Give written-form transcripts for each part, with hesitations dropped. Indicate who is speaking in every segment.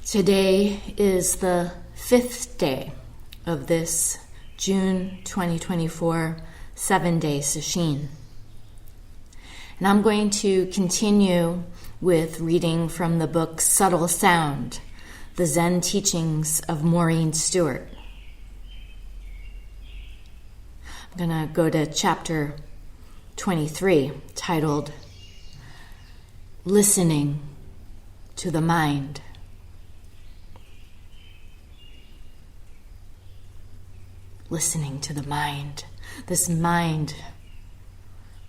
Speaker 1: Today is the 5th day of this June 2024 7-day sesshin. And I'm going to continue with reading from the book Subtle Sound, The Zen Teachings of Maureen Stewart. I'm going to go to chapter 23, titled Listening to the Mind. Listening to the mind, this mind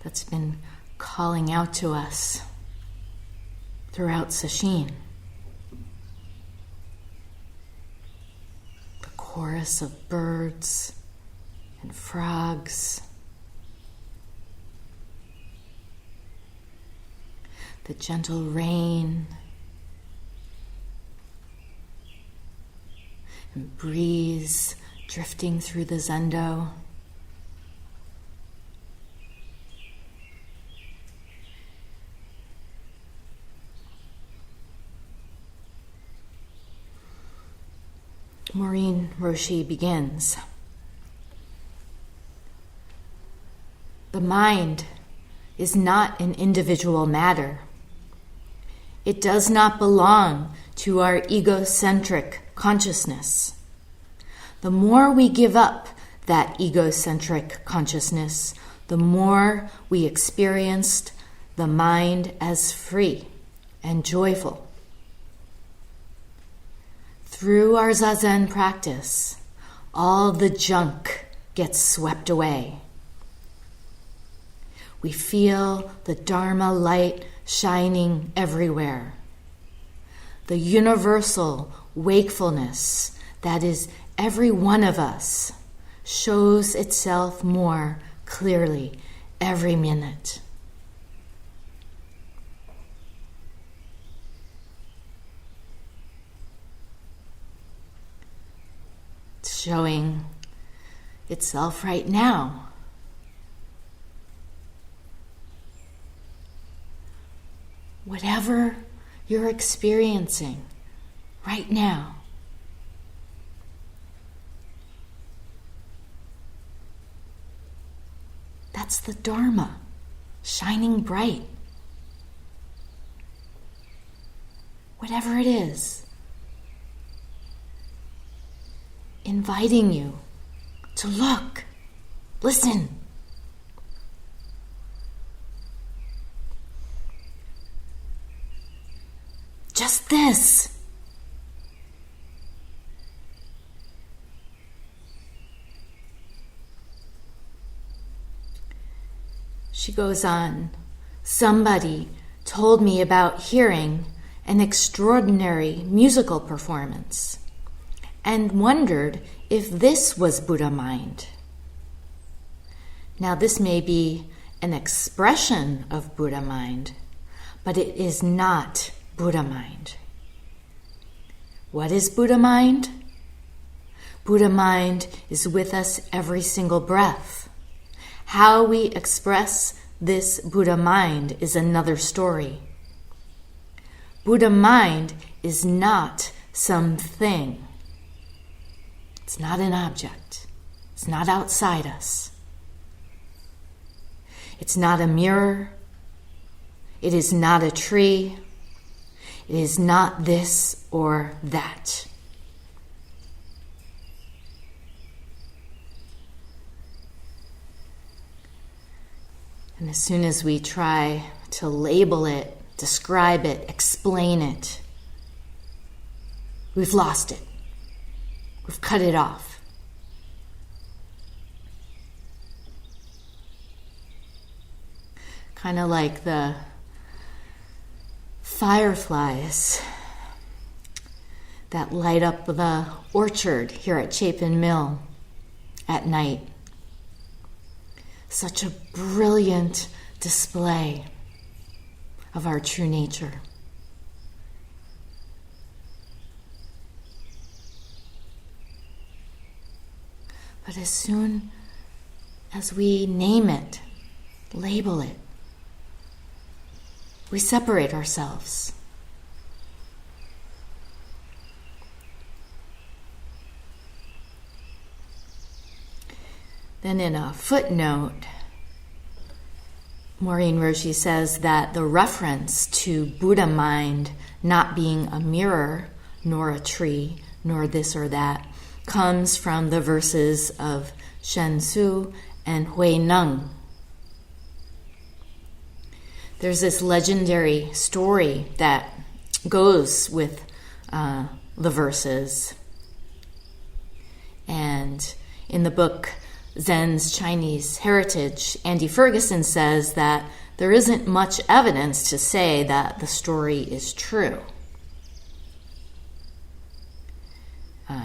Speaker 1: that's been calling out to us throughout sesshin. The chorus of birds and frogs, the gentle rain and breeze drifting through the zendo. Maureen Roshi begins. The mind is not an individual matter. It does not belong to our egocentric consciousness. The more we give up that egocentric consciousness, the more we experienced the mind as free and joyful. Through our Zazen practice, all the junk gets swept away. We feel the Dharma light shining everywhere. The universal wakefulness that is every one of us shows itself more clearly every minute. It's showing itself right now. Whatever you're experiencing right now, that's the Dharma shining bright. Whatever it is, inviting you to look, listen. Just this. She goes on, somebody told me about hearing an extraordinary musical performance and wondered if this was Buddha mind. Now this may be an expression of Buddha mind, but it is not Buddha mind. What is Buddha mind? Buddha mind is with us every single breath. How we express this Buddha mind is another story. Buddha mind is not something. It's not an object. It's not outside us. It's not a mirror. It is not a tree. It is not this or that. And as soon as we try to label it, describe it, explain it, we've lost it. We've cut it off. Kind of like the fireflies that light up the orchard here at Chapin Mill at night. Such a brilliant display of our true nature. But as soon as we name it, label it, we separate ourselves. Then in a footnote, Maureen Roshi says that the reference to Buddha mind not being a mirror, nor a tree, nor this or that, comes from the verses of Shen Su and Hui Neng. There's this legendary story that goes with the verses. And in the book Zen's Chinese Heritage, Andy Ferguson says that there isn't much evidence to say that the story is true.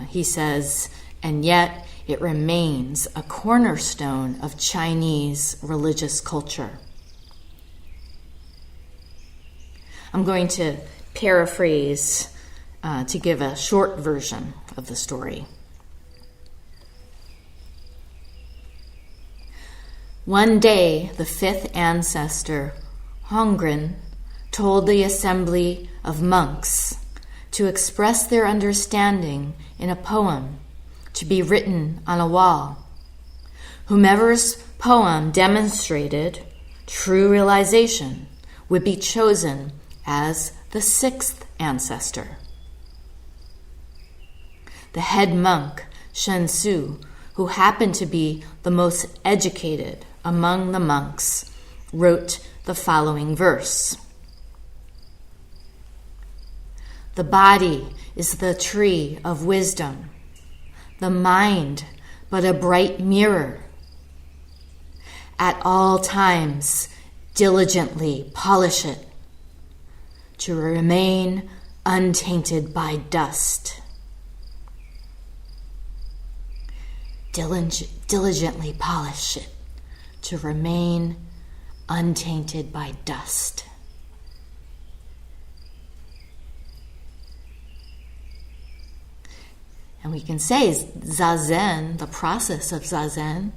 Speaker 1: He says, and yet it remains a cornerstone of Chinese religious culture. I'm going to paraphrase to give a short version of the story. One day, the fifth ancestor, Hongren, told the assembly of monks to express their understanding in a poem to be written on a wall. Whomever's poem demonstrated true realization would be chosen as the sixth ancestor. The head monk, Shen Su, who happened to be the most educated among the monks, wrote the following verse. The body is the tree of wisdom, the mind but a bright mirror. At all times, diligently polish it to remain untainted by dust. Diligently polish it to remain untainted by dust. And we can say Zazen, the process of Zazen,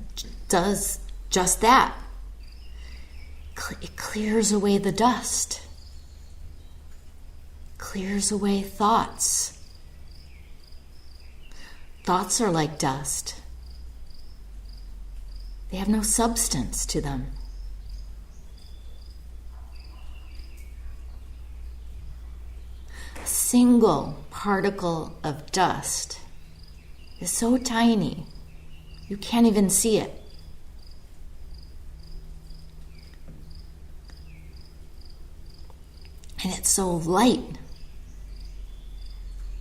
Speaker 1: does just that. It clears away the dust, clears away thoughts. Thoughts are like dust. They have no substance to them. A single particle of dust is so tiny, you can't even see it. And it's so light,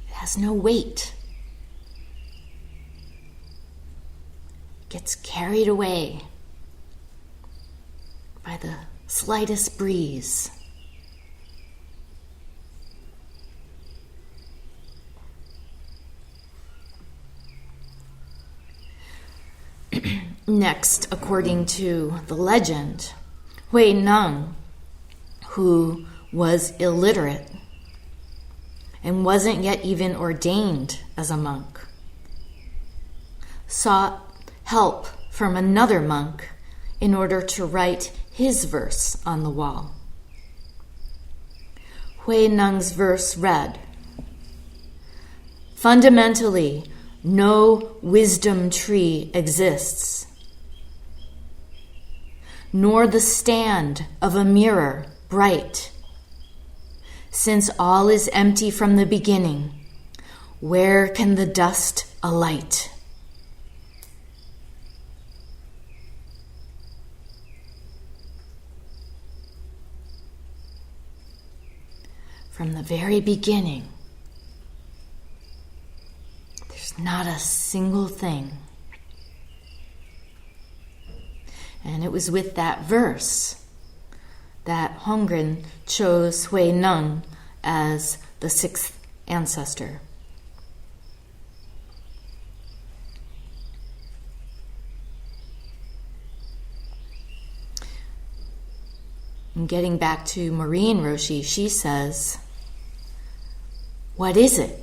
Speaker 1: it has no weight. Gets carried away by the slightest breeze. Next, according to the legend, Hui Neng, who was illiterate and wasn't yet even ordained as a monk, sought help from another monk in order to write his verse on the wall. Hui Neng's verse read, "Fundamentally, no wisdom tree exists, nor the stand of a mirror bright. Since all is empty from the beginning, where can the dust alight?" From the very beginning, there's not a single thing. And it was with that verse that Hongren chose Hui Neng as the sixth ancestor. And getting back to Maureen Roshi, she says, what is it?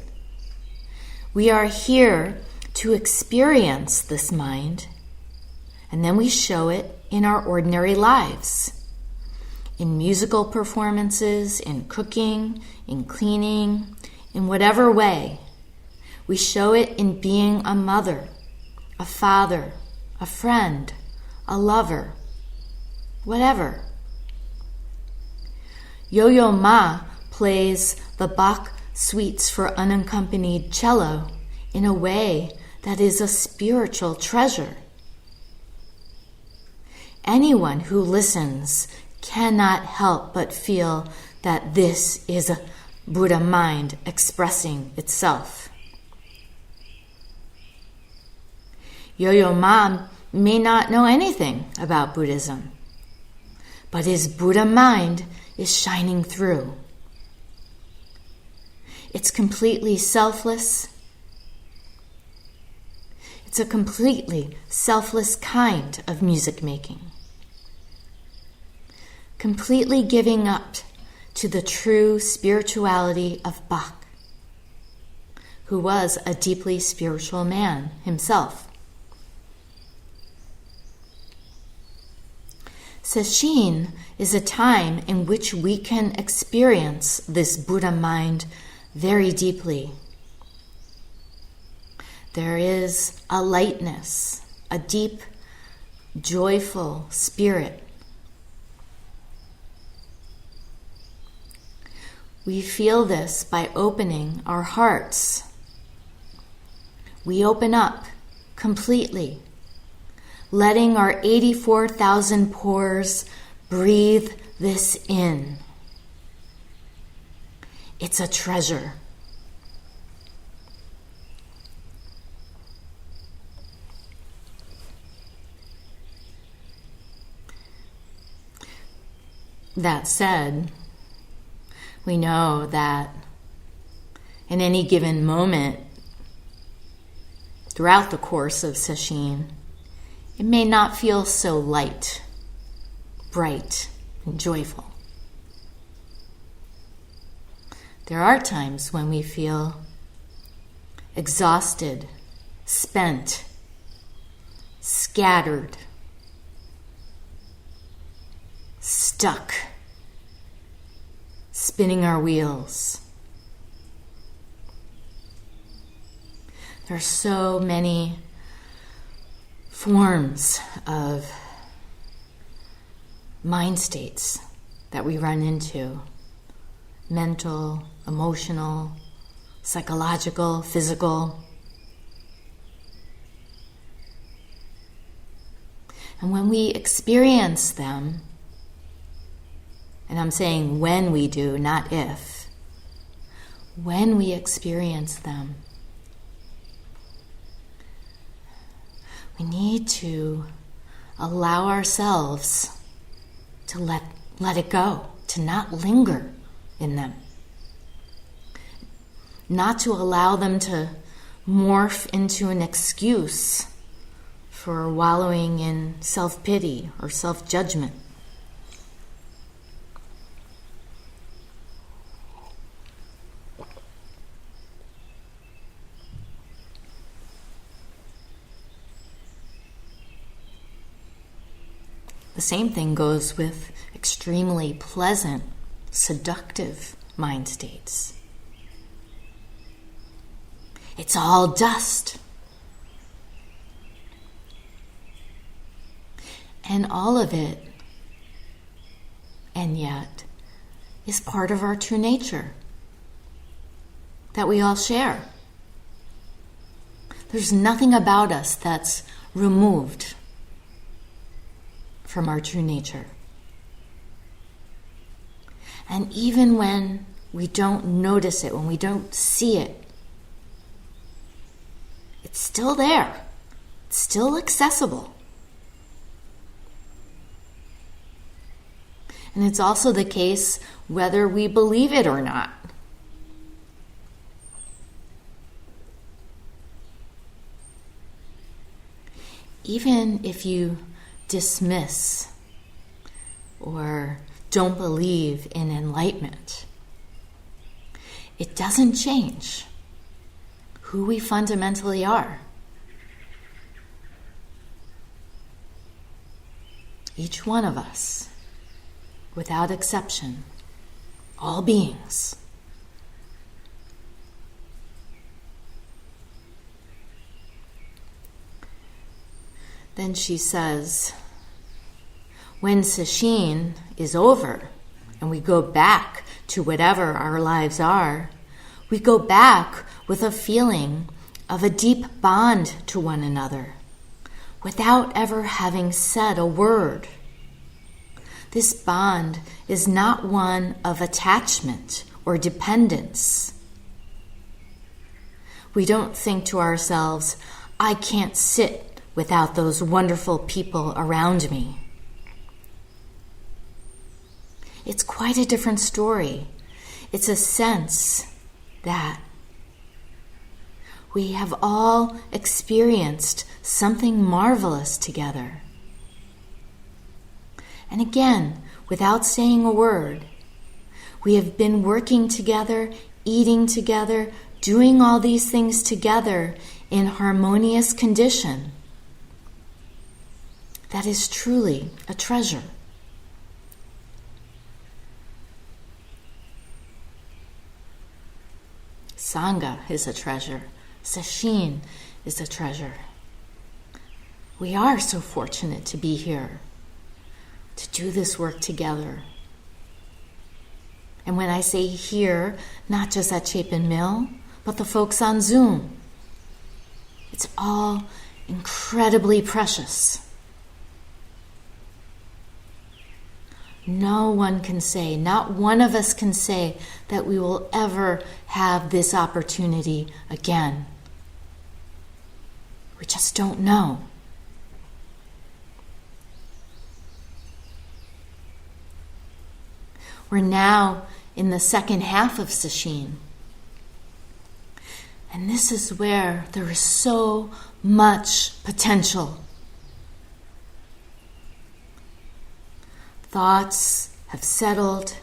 Speaker 1: We are here to experience this mind, and then we show it in our ordinary lives, in musical performances, in cooking, in cleaning, in whatever way. We show it in being a mother, a father, a friend, a lover, whatever. Yo-Yo Ma plays the Bach suites for unaccompanied cello in a way that is a spiritual treasure. Anyone who listens cannot help but feel that this is a Buddha mind expressing itself. Yo-Yo Ma may not know anything about Buddhism, but his Buddha mind is shining through. It's completely selfless. It's a completely selfless kind of music making. Completely giving up to the true spirituality of Bach, who was a deeply spiritual man himself. Sesshin is a time in which we can experience this Buddha mind very deeply. There is a lightness, a deep, joyful spirit. We feel this by opening our hearts. We open up completely, letting our 84,000 pores breathe this in. It's a treasure. That said, we know that in any given moment throughout the course of Sesshin, it may not feel so light, bright, and joyful. There are times when we feel exhausted, spent, scattered, stuck, spinning our wheels. There are so many forms of mind states that we run into: mental, emotional, psychological, physical. And when we experience them, and I'm saying when we do, not if, when we experience them, we need to allow ourselves to let it go, to not linger in them, not to allow them to morph into an excuse for wallowing in self-pity or self-judgment. The same thing goes with extremely pleasant, seductive mind states. It's all dust. And all of it, and yet, is part of our true nature that we all share. There's nothing about us that's removed from our true nature. And even when we don't notice it, when we don't see it, it's still there. It's still accessible. And it's also the case whether we believe it or not. Even if you dismiss or don't believe in enlightenment, it doesn't change who we fundamentally are. Each one of us without exception, all beings. Then she says, when sesshin is over and we go back to whatever our lives are, we go back with a feeling of a deep bond to one another without ever having said a word. This bond is not one of attachment or dependence. We don't think to ourselves, I can't sit without those wonderful people around me. It's quite a different story. It's a sense that we have all experienced something marvelous together. And again, without saying a word, we have been working together, eating together, doing all these things together in harmonious condition. That is truly a treasure. Sangha is a treasure. Sesshin is a treasure. We are so fortunate to be here, to do this work together. And when I say here, not just at Chapin Mill, but the folks on Zoom, it's all incredibly precious. No one can say, not one of us can say that we will ever have this opportunity again. We just don't know. We're now in the second half of Sesshin. And this is where there is so much potential. Thoughts have settled.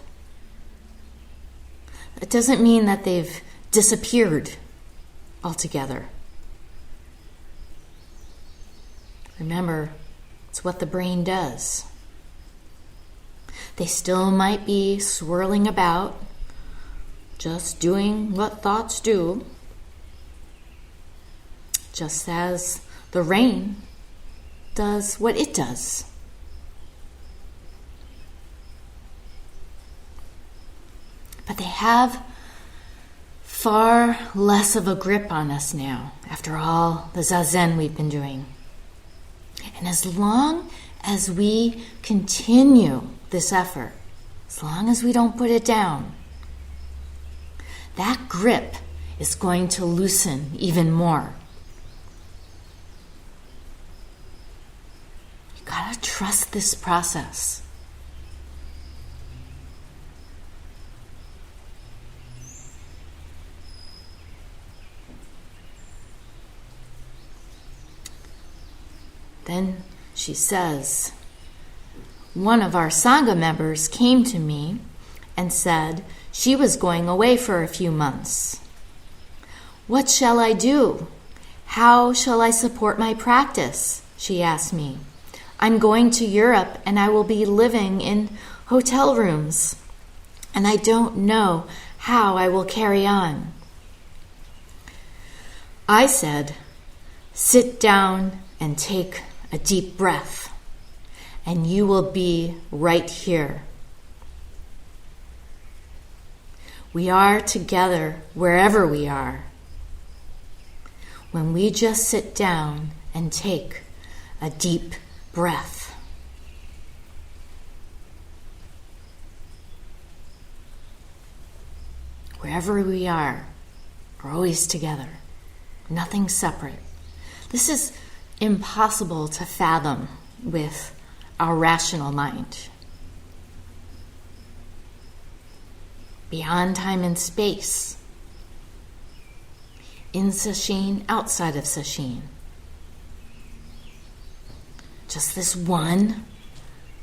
Speaker 1: It doesn't mean that they've disappeared altogether. Remember, it's what the brain does. They still might be swirling about, just doing what thoughts do, just as the rain does what it does. But they have far less of a grip on us now, after all the zazen we've been doing. And as long as we continue this effort, as long as we don't put it down, that grip is going to loosen even more. You gotta trust this process. Then she says, one of our Sangha members came to me and said she was going away for a few months. What shall I do? How shall I support my practice? She asked me. I'm going to Europe and I will be living in hotel rooms, and I don't know how I will carry on. I said, sit down and take a deep breath, and you will be right here. We are together wherever we are. When we just sit down and take a deep breath. Wherever we are, we're always together. Nothing separate. This is impossible to fathom with our rational mind. Beyond time and space. In sesshin, outside of sesshin. Just this one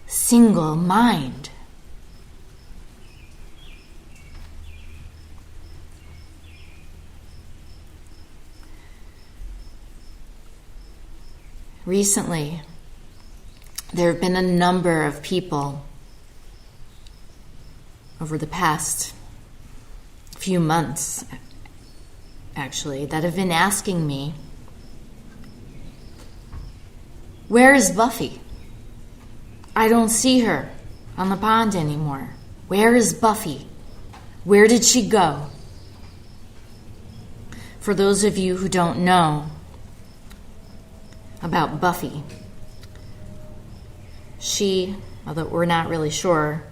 Speaker 1: single mind. Recently, there have been a number of people over the past few months, actually, that have been asking me, where is Buffy? I don't see her on the pond anymore. Where is Buffy? Where did she go? For those of you who don't know about Buffy, although we're not really sure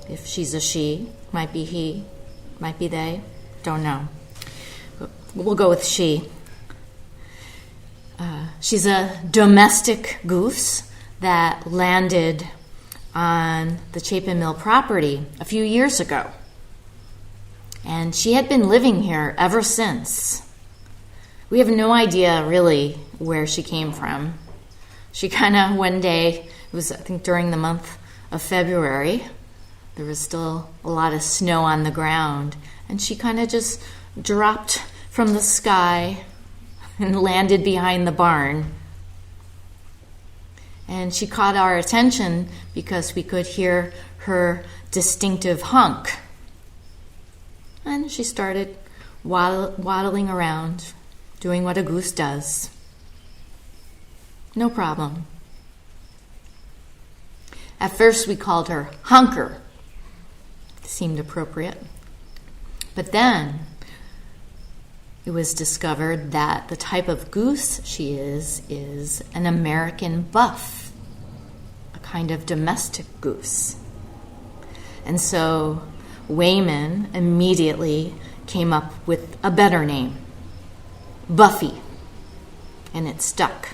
Speaker 1: if she's a she, might be he, might be they, don't know. But we'll go with she. She's a domestic goose that landed on the Chapin Mill property a few years ago. And she had been living here ever since. We have no idea really where she came from. She kind of one day, it was I think during the month of February, there was still a lot of snow on the ground, and she kind of just dropped from the sky and landed behind the barn. And she caught our attention because we could hear her distinctive honk. And she started waddling around, doing what a goose does. No problem. At first we called her Honker. It seemed appropriate. But then it was discovered that the type of goose she is an American buff, a kind of domestic goose. And so Wayman immediately came up with a better name, Buffy, and it stuck.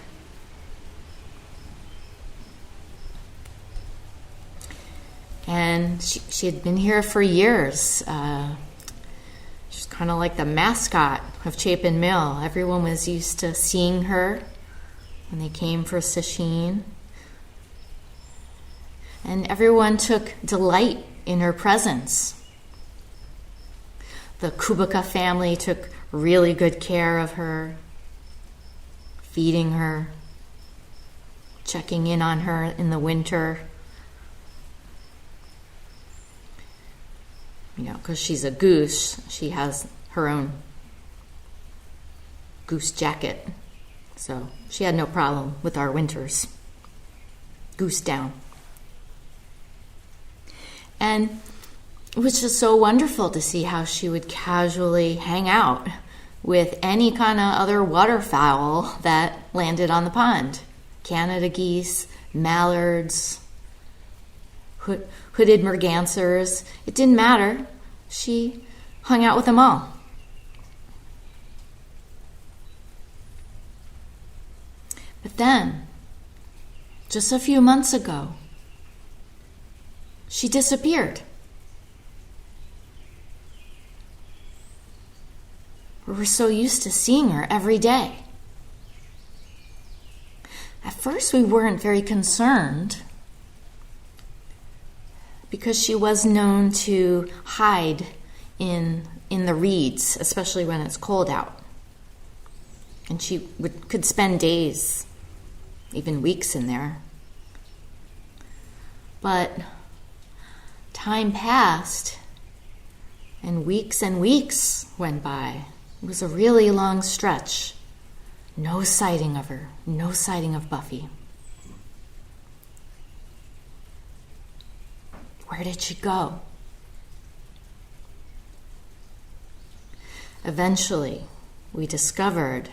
Speaker 1: And she had been here for years. She's kind of like the mascot of Chapin Mill. Everyone was used to seeing her when they came for sesshin. And everyone took delight in her presence. The Kubica family took really good care of her, feeding her, checking in on her in the winter. You know, because she's a goose, she has her own goose jacket. So she had no problem with our winters. Goose down. And it was just so wonderful to see how she would casually hang out with any kind of other waterfowl that landed on the pond. Canada geese, mallards, hooded mergansers. It didn't matter. She hung out with them all. But then, just a few months ago, she disappeared. We were so used to seeing her every day. At first, we weren't very concerned because she was known to hide in the reeds, especially when it's cold out. And she could spend days, even weeks in there. But time passed, and weeks went by. It was a really long stretch. No sighting of her, no sighting of Buffy. Where did she go? Eventually, we discovered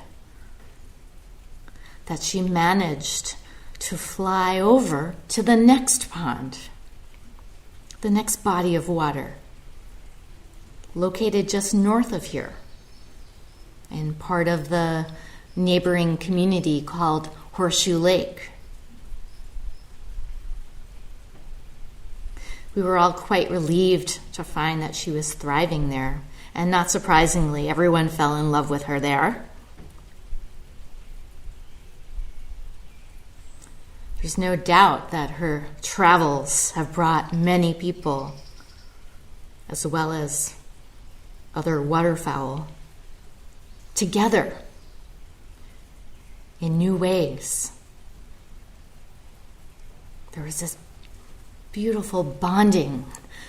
Speaker 1: that she managed to fly over to the next pond, the next body of water, located just north of here, in part of the neighboring community called Horseshoe Lake. We were all quite relieved to find that she was thriving there, and not surprisingly, everyone fell in love with her there. There's no doubt that her travels have brought many people, as well as other waterfowl, together in new ways. There was this beautiful bonding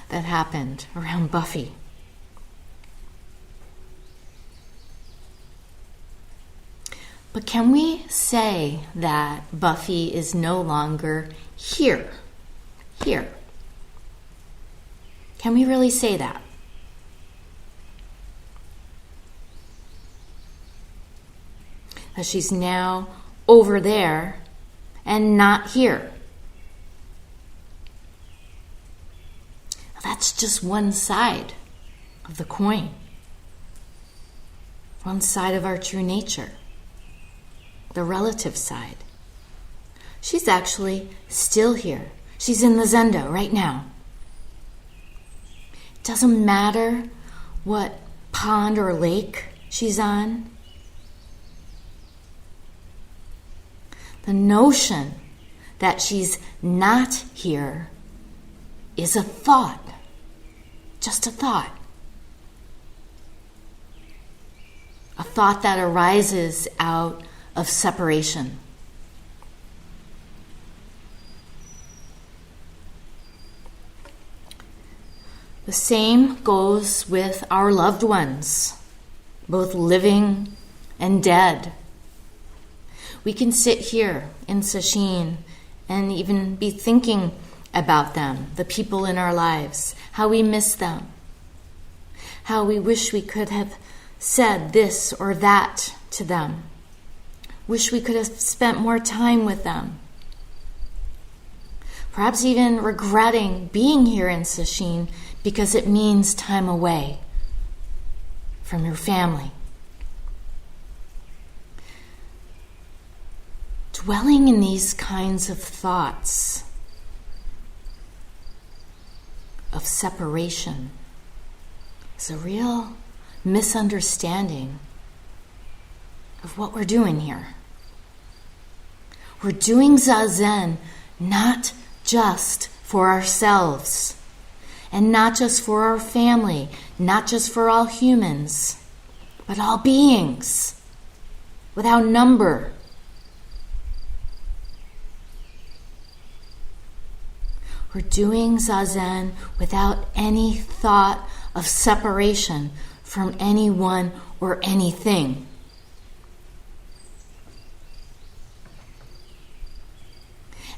Speaker 1: that happened around Buffy. But can we say that Buffy is no longer here? Here. Can we really say that? That she's now over there and not here? That's just one side of the coin. One side of our true nature. The relative side. She's actually still here. She's in the Zendo right now. It doesn't matter what pond or lake she's on. The notion that she's not here is a thought. Just a thought. A thought that arises out of separation. The same goes with our loved ones, both living and dead. We can sit here in Sesshin and even be thinking about them, the people in our lives, how we miss them, how we wish we could have said this or that to them. Wish we could have spent more time with them. Perhaps even regretting being here in Sesshin because it means time away from your family. Dwelling in these kinds of thoughts of separation is a real misunderstanding of what we're doing here. We're doing Zazen not just for ourselves, and not just for our family, not just for all humans, but all beings, without number. We're doing Zazen without any thought of separation from anyone or anything.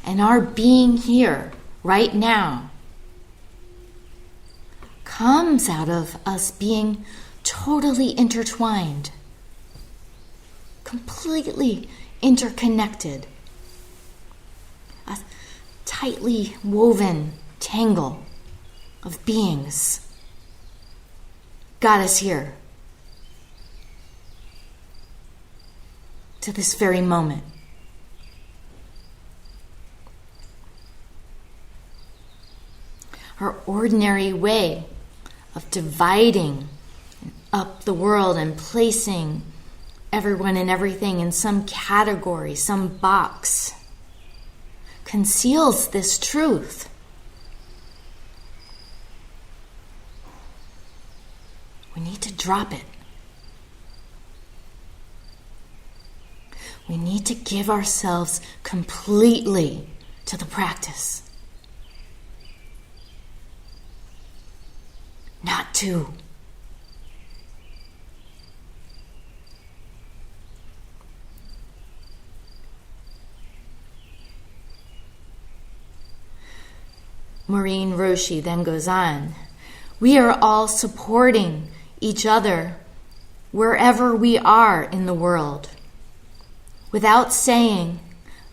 Speaker 1: And our being here, right now, comes out of us being totally intertwined, completely interconnected, a tightly woven tangle of beings got us here to this very moment. Our ordinary way of dividing up the world and placing everyone and everything in some category, some box, conceals this truth. We need to drop it. We need to give ourselves completely to the practice. Not to. Maureen Roshi then goes on, we are all supporting each other wherever we are in the world, without saying,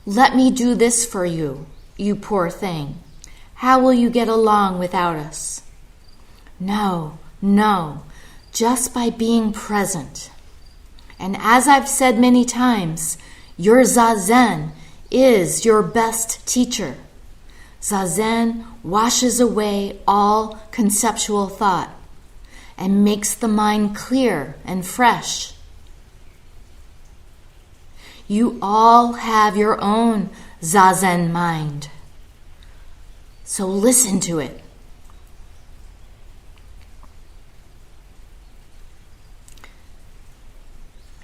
Speaker 1: let me do this for you, you poor thing. How will you get along without us? No, just by being present. And as I've said many times, your Zazen is your best teacher. Zazen washes away all conceptual thought and makes the mind clear and fresh. You all have your own Zazen mind. So listen to it.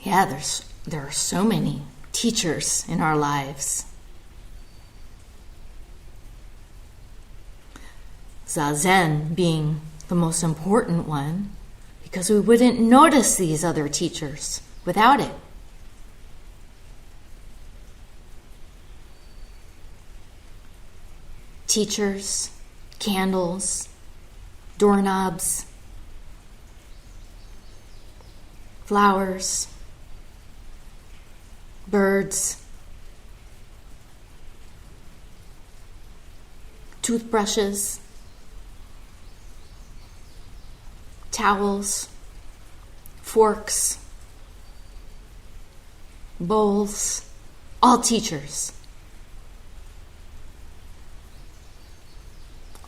Speaker 1: Yeah, there are so many teachers in our lives. Zazen being the most important one, because we wouldn't notice these other teachers without it. Teachers, candles, doorknobs, flowers, birds, toothbrushes, towels, forks, bowls, all teachers.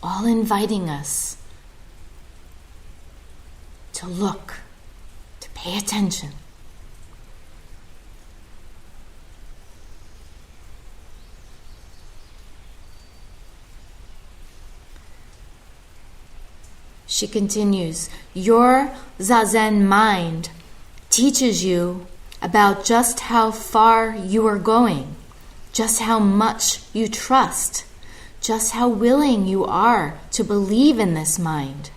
Speaker 1: All inviting us to look, to pay attention. She continues, your Zazen mind teaches you about just how far you are going, just how much you trust, just how willing you are to believe in this mind,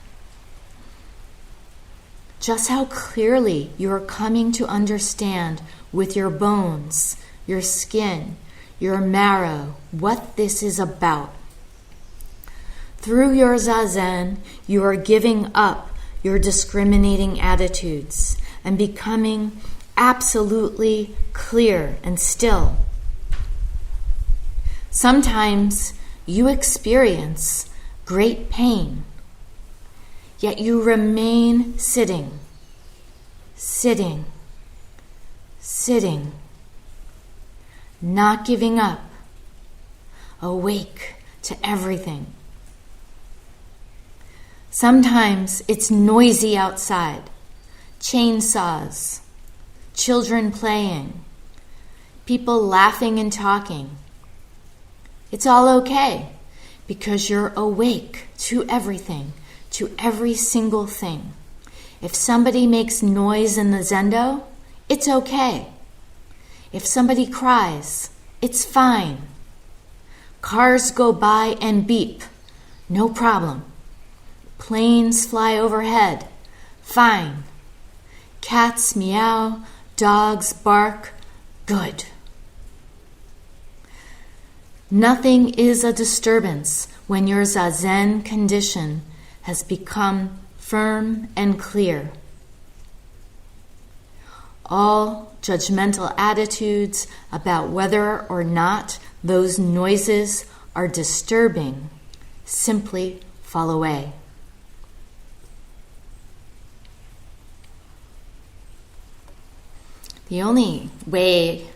Speaker 1: just how clearly you are coming to understand with your bones, your skin, your marrow, what this is about. Through your Zazen, you are giving up your discriminating attitudes and becoming absolutely clear and still. Sometimes you experience great pain, yet you remain sitting, sitting, sitting, not giving up, awake to everything. Sometimes it's noisy outside, chainsaws, children playing, people laughing and talking. It's all okay because you're awake to everything, to every single thing. If somebody makes noise in the zendo, it's okay. If somebody cries, it's fine. Cars go by and beep, no problem. Planes fly overhead, fine. Cats meow, dogs bark, good. Nothing is a disturbance when your Zazen condition has become firm and clear. All judgmental attitudes about whether or not those noises are disturbing simply fall away. The only way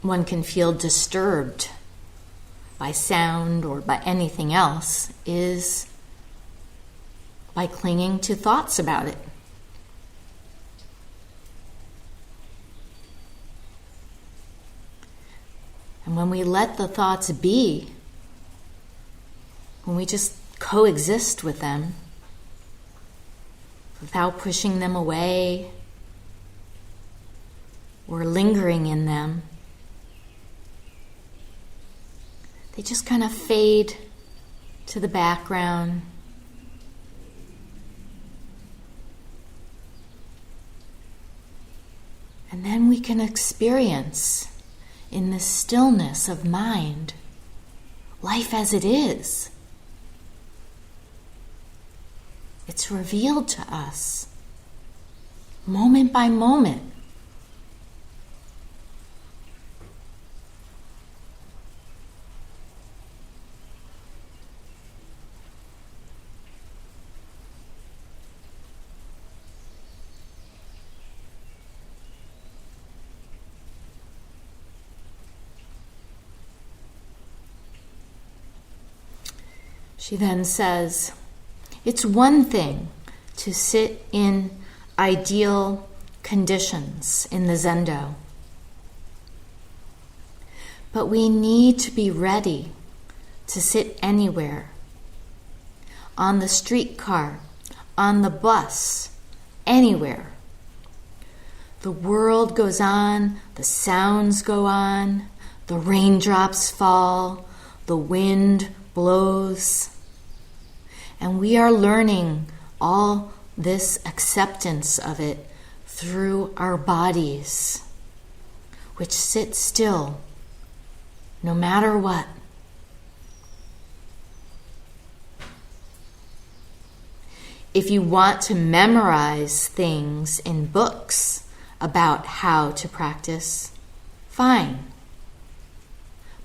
Speaker 1: one can feel disturbed by sound or by anything else is by clinging to thoughts about it. And when we let the thoughts be, when we just coexist with them without pushing them away or lingering in them, they just kind of fade to the background. And then we can experience in the stillness of mind life as it is. It's revealed to us moment by moment. She then says, it's one thing to sit in ideal conditions in the zendo, but we need to be ready to sit anywhere, on the streetcar, on the bus, anywhere. The world goes on, the sounds go on, the raindrops fall, the wind blows. And we are learning all this acceptance of it through our bodies, which sit still no matter what. If you want to memorize things in books about how to practice, fine.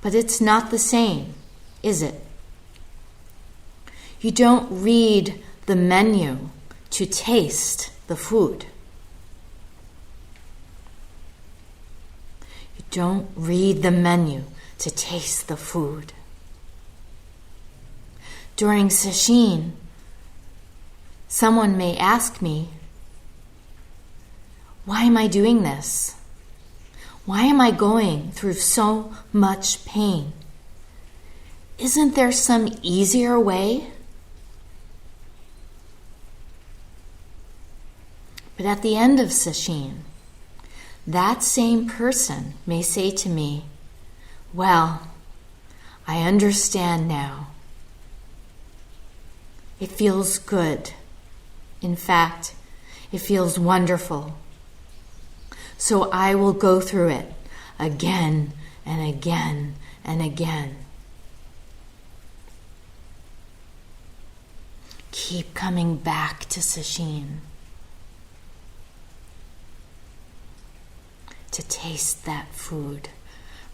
Speaker 1: But it's not the same, is it? You don't read the menu to taste the food. You don't read the menu to taste the food. During sesshin, someone may ask me, why am I doing this? Why am I going through so much pain? Isn't there some easier way? But at the end of sesshin, that same person may say to me, well, I understand now. It feels good. In fact, it feels wonderful. So I will go through it again and again and again. Keep coming back to sesshin to taste that food.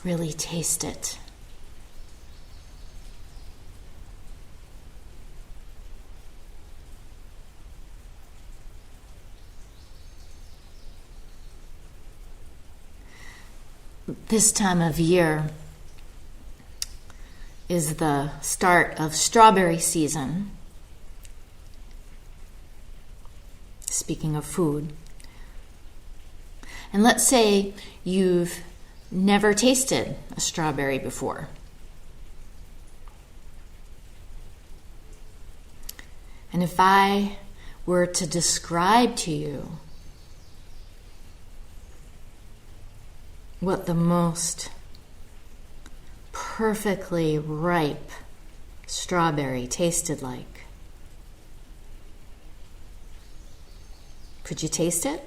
Speaker 1: Really taste it. This time of year is the start of strawberry season. Speaking of food. And let's say you've never tasted a strawberry before. And if I were to describe to you what the most perfectly ripe strawberry tasted like, could you taste it?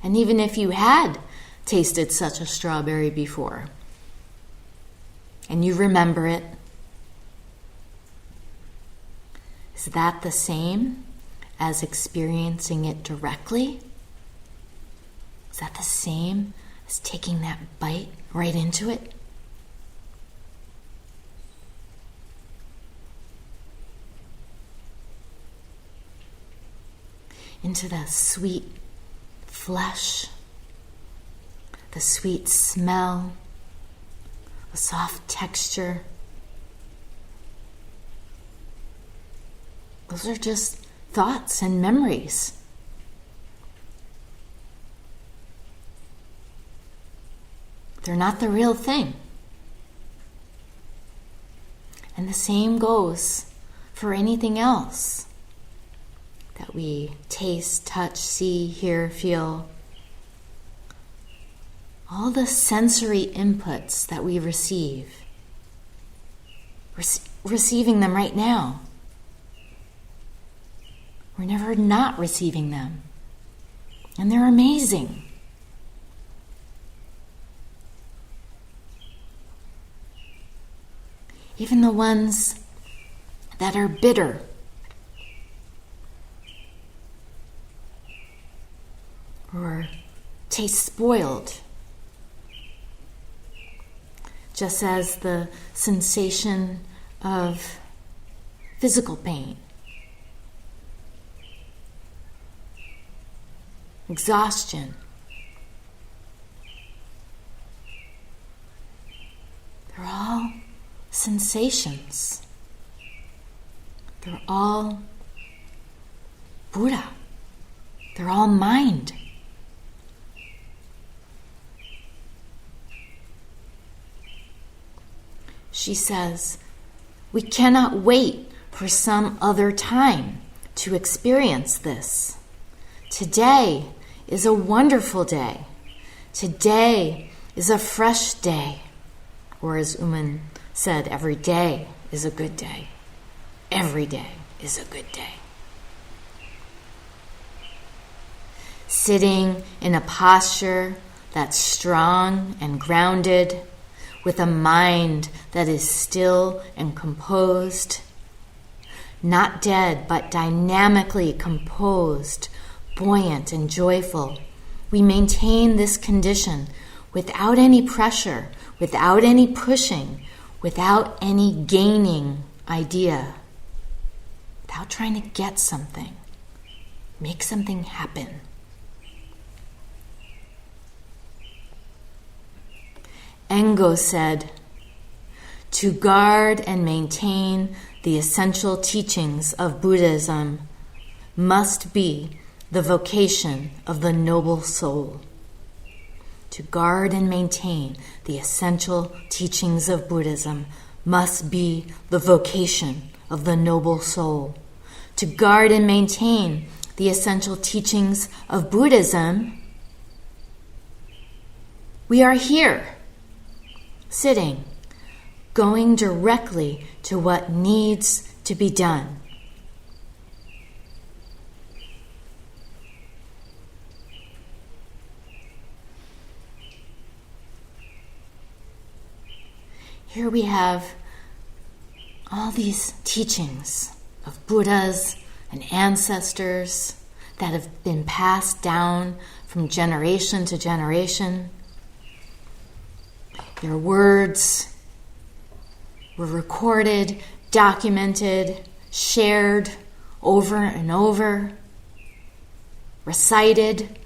Speaker 1: And even if you had tasted such a strawberry before, and you remember it, is that the same as experiencing it directly? Is that the same as taking that bite right into it? Into the sweet flesh, the sweet smell, the soft texture. Those are just thoughts and memories. They're not the real thing. And the same goes for anything else that we taste, touch, see, hear, feel. All the sensory inputs that we receive. We're receiving them right now. We're never not receiving them. And they're amazing. Even the ones that are bitter. Or taste spoiled. Just as the sensation of physical pain. Exhaustion. They're all sensations. They're all Buddha. They're all mind. She says, we cannot wait for some other time to experience this. Today is a wonderful day. Today is a fresh day. Or as Uman said, every day is a good day. Every day is a good day. Sitting in a posture that's strong and grounded, with a mind that is still and composed, not dead, but dynamically composed, buoyant and joyful. We maintain this condition without any pressure, without any pushing, without any gaining idea, without trying to get something, make something happen. Engo said, "To guard and maintain the essential teachings of Buddhism must be the vocation of the noble soul." To guard and maintain the essential teachings of Buddhism must be the vocation of the noble soul. To guard and maintain the essential teachings of Buddhism, we are here, sitting, going directly to what needs to be done. Here we have all these teachings of Buddhas and ancestors that have been passed down from generation to generation. Their words were recorded, documented, shared over and over, recited.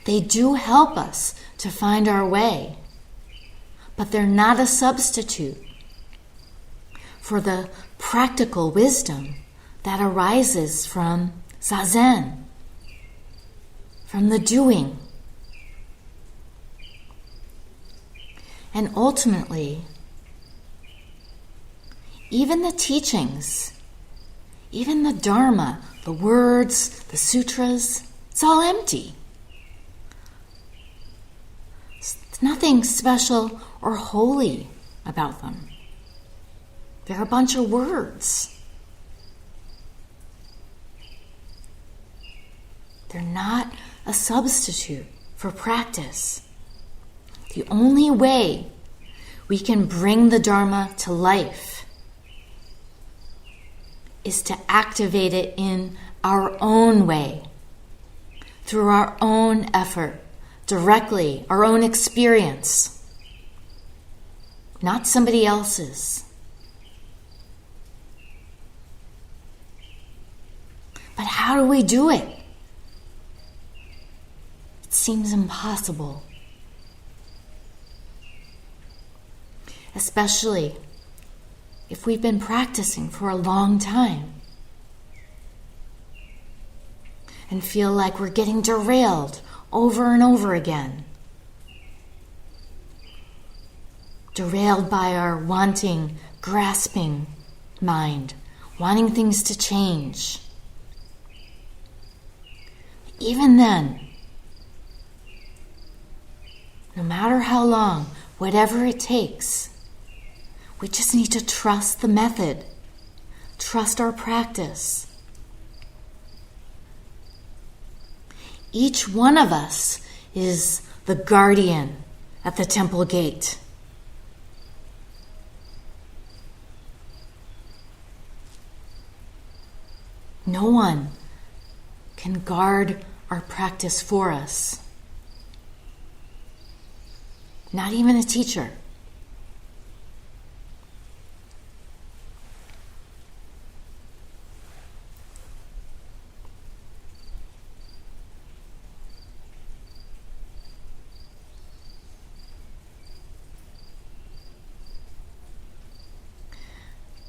Speaker 1: They do help us to find our way, but they're not a substitute for the practical wisdom that arises from Zazen, from the doing. And ultimately, even the teachings, even the Dharma, the words, the sutras, it's all empty. There's nothing special or holy about them. They're a bunch of words. They're not a substitute for practice. The only way we can bring the Dharma to life is to activate it in our own way, through our own effort, directly, our own experience, not somebody else's. But how do we do it? It seems impossible. Especially if we've been practicing for a long time and feel like we're getting derailed over and over again. Derailed by our wanting, grasping mind, wanting things to change. Even then, no matter how long, whatever it takes, we just need to trust the method, trust our practice. Each one of us is the guardian at the temple gate. No one can guard our practice for us. Not even a teacher.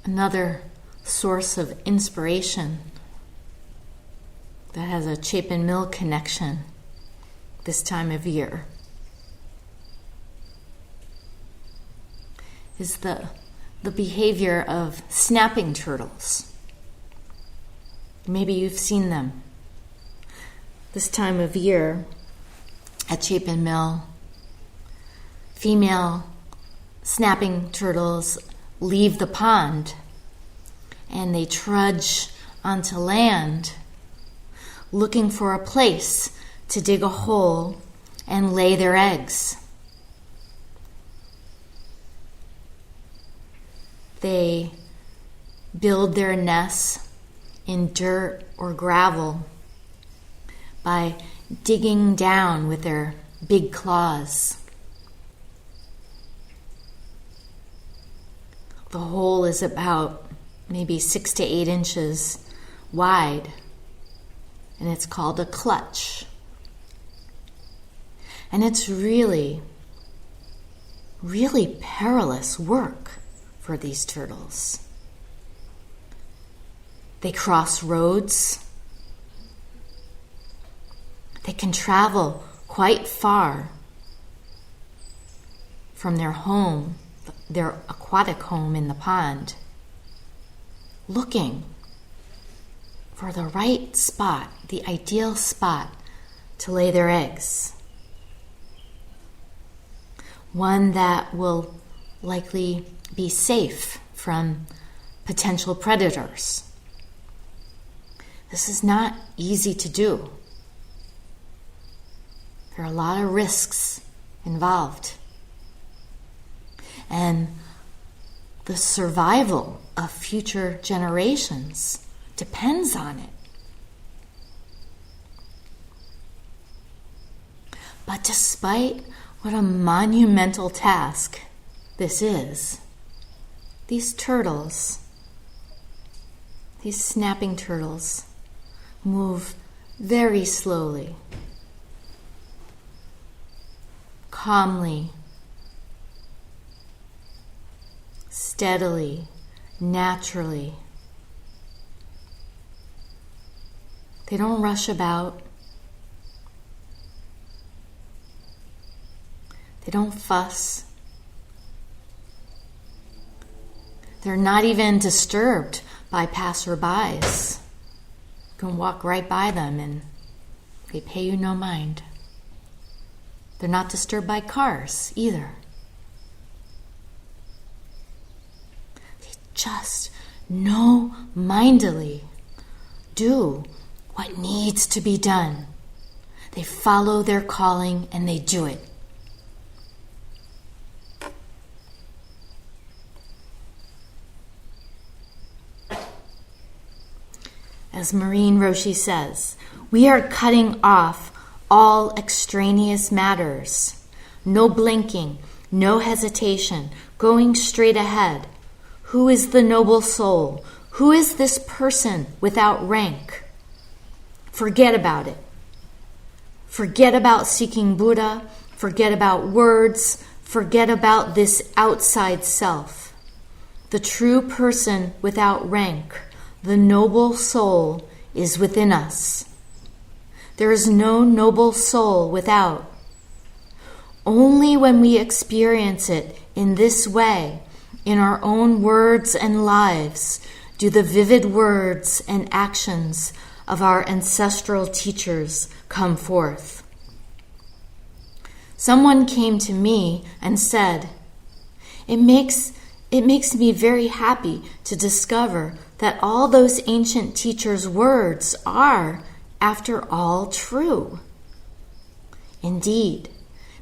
Speaker 1: Another source of inspiration that has a Chapin Mill connection this time of year is the behavior of snapping turtles. Maybe you've seen them. This time of year at Chapin Mill, female snapping turtles leave the pond and they trudge onto land, looking for a place to dig a hole and lay their eggs. They build their nests in dirt or gravel by digging down with their big claws. The hole is about maybe 6 to 8 inches wide, and it's called a clutch. And it's really, really perilous work for these turtles. They cross roads. They can travel quite far from their home, their aquatic home in the pond, looking for the right spot, the ideal spot to lay their eggs. One that will likely be safe from potential predators. This is not easy to do. There are a lot of risks involved. And the survival of future generations depends on it. But despite what a monumental task this is, these turtles, these snapping turtles, move very slowly, calmly, steadily, naturally. They don't rush about. They don't fuss. They're not even disturbed by passerbys. You can walk right by them and they pay you no mind. They're not disturbed by cars either. They just no-mindedly do what needs to be done. They follow their calling and they do it. As Maureen Roshi says, we are cutting off all extraneous matters. No blinking, no hesitation, going straight ahead. Who is the noble soul? Who is this person without rank? Forget about it. Forget about seeking Buddha. Forget about words. Forget about this outside self. The true person without rank, the noble soul, is within us. There is no noble soul without. Only when we experience it in this way, in our own words and lives, do the vivid words and actions of our ancestral teachers come forth. Someone came to me and said, It makes me very happy to discover that all those ancient teachers' words are, after all, true. Indeed,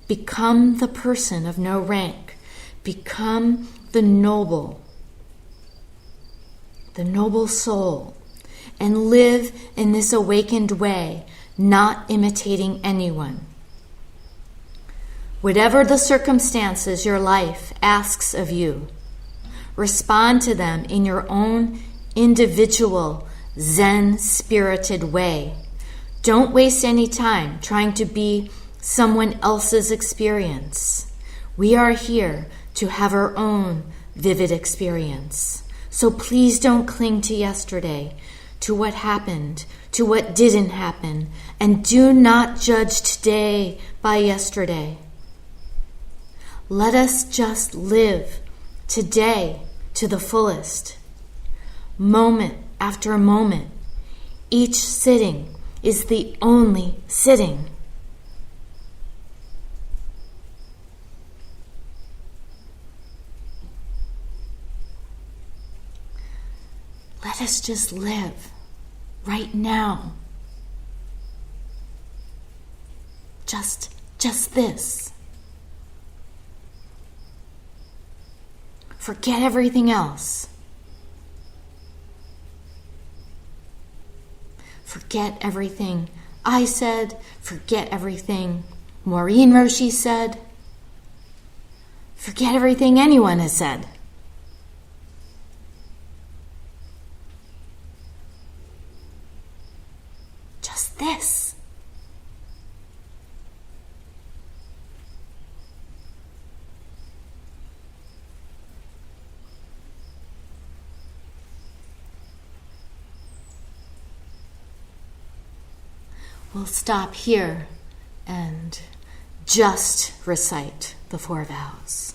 Speaker 1: become the person of no rank, become the noble soul, and live in this awakened way, not imitating anyone. Whatever the circumstances your life asks of you, respond to them in your own individual, Zen-spirited way. Don't waste any time trying to be someone else's experience. We are here to have our own vivid experience. So please don't cling to yesterday, to what happened, to what didn't happen, and do not judge today by yesterday. Let us just live today to the fullest. Moment after moment, each sitting is the only sitting. Let us just live right now. Just this. Forget everything else. Forget everything I said. Forget everything Maureen Roshi said. Forget everything anyone has said. Just this. We'll stop here and just recite the 4 vows.